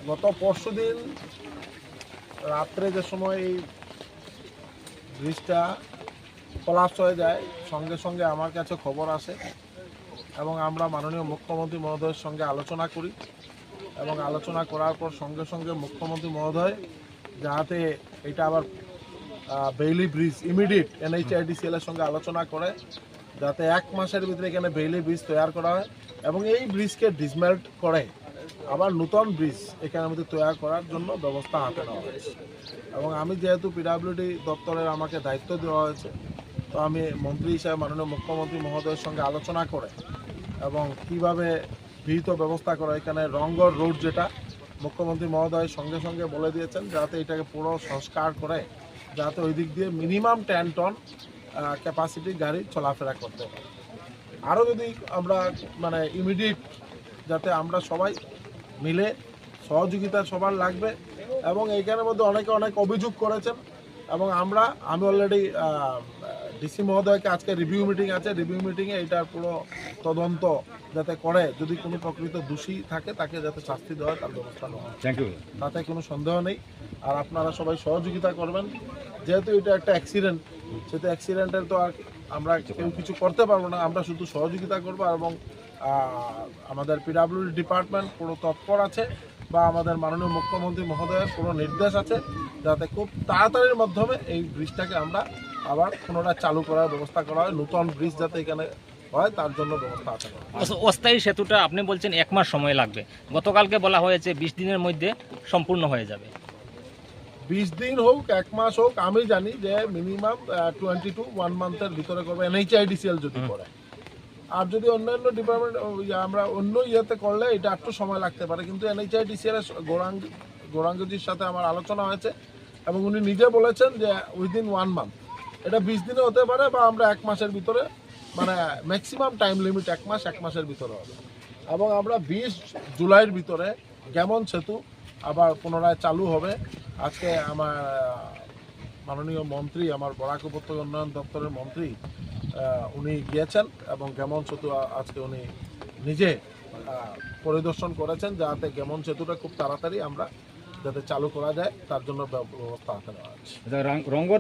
গত পরশুদিন রাত্রে যে সময় এই ব্রিজটা কোলাপস হয়ে যায়, সঙ্গে সঙ্গে আমার কাছে খবর আসে এবং আমরা মাননীয় মুখ্যমন্ত্রী মহোদয়ের সঙ্গে আলোচনা করি এবং আলোচনা করার পর সঙ্গে সঙ্গে মুখ্যমন্ত্রী মহোদয় যাতে এটা আবার বেইলি ব্রিজ ইমিডিয়েট NHIDCL এর সঙ্গে আলোচনা করে যাতে 1 মাসের ভিতরে এখানে বেইলি ব্রিজ তৈরি করা হয় এবং এই ব্রিজকে ডিসমেল্ট করে আবার নতুন ব্রিজ এখানের মধ্যে তৈরি করার জন্য ব্যবস্থা হাতে নেওয়া হয়েছে। এবং আমি যেহেতু PWD দপ্তরের আমাকে দায়িত্ব দেওয়া হয়েছে, তো আমি মন্ত্রী হিসাবে মাননীয় মুখ্যমন্ত্রী মহোদয়ের সঙ্গে আলোচনা করে এবং কীভাবে বিহিত ব্যবস্থা করা, এখানে রংগড় রোড যেটা মুখ্যমন্ত্রী মহোদয় সঙ্গে সঙ্গে বলে দিয়েছেন যাতে এটাকে পুরো সংস্কার করে যাতে ওই দিক দিয়ে মিনিমাম 10 টন ক্যাপাসিটি গাড়ি চলাফেরা করতে পারে। আরও যদি আমরা মানে ইমিডিয়েট যাতে আমরা সবাই মিলে সহযোগিতা সবার লাগবে এবং এইখানের মধ্যে অনেকে অনেক অভিযোগ করেছেন এবং আমি অলরেডি ডিসি মহোদয়কে আজকে রিভিউ মিটিং আছে, রিভিউ মিটিংয়ে এটার পুরো তদন্ত যাতে করে যদি কোনো প্রকৃত দোষী থাকে তাকে যাতে শাস্তি দেওয়া তার ব্যবস্থা নেওয়া হয়। Thank you. তাতে কোনো সন্দেহ নেই। আর আপনারা সবাই সহযোগিতা করবেন, যেহেতু এটা একটা অ্যাক্সিডেন্ট, সেহেতু অ্যাক্সিডেন্টের তো আর আমরা কেউ কিছু করতে পারবো না, আমরা শুধু সহযোগিতা করবো এবং আমাদের PWD ডিপার্টমেন্ট পুরো তৎপর আছে বা আমাদের মাননীয় মুখ্যমন্ত্রী মহোদয়ের পুরো নির্দেশ আছে যাতে খুব তাড়াতাড়ির মাধ্যমে এই ব্রিজটাকে আমরা আবার পুনরায় চালু করার ব্যবস্থা করা হয়, নতুন ব্রিজ যাতে এখানে হয় তার জন্য ব্যবস্থা আছে। অস্থায়ী সেতুটা আপনি বলছেন 1 মাস সময় লাগবে, গতকালকে বলা হয়েছে 20 দিনের মধ্যে সম্পূর্ণ হয়ে যাবে। 20 দিন হোক 1 মাস হোক, আমি জানি যে মিনিমাম 20 to 1 মান্থের ভিতরে করবে NHIDCL যদি করে। আর যদি অন্যান্য ডিপার্টমেন্ট আমরা অন্য ইয়েতে করলে এটা একটু সময় লাগতে পারে, কিন্তু NHIDCL এর গৌরাঙ্গজির সাথে আমার আলোচনা হয়েছে এবং উনি নিজে বলেছেন যে উইদিন 1 মান্থ, এটা 20 দিনে হতে পারে বা আমরা 1 মাসের ভিতরে, মানে ম্যাক্সিমাম টাইম লিমিট 1 মাসের ভিতরে হবে। এবং আমরা 20 জুলাইয়ের ভিতরে গেমন সেতু আবার পুনরায় চালু হবে। আজকে আমার মাননীয় মন্ত্রী, আমার বরাক উপত্যকা উন্নয়ন দপ্তরের মন্ত্রী, উনি গিয়েছেন এবং গেমন সেতু আজকে উনি নিজে পরিদর্শন করেছেন যাতে গেমন সেতুটা খুব তাড়াতাড়ি আমরা যাতে চালু করা যায় তার জন্য ব্যবস্থা হাতে নেওয়া হচ্ছে। রংগড়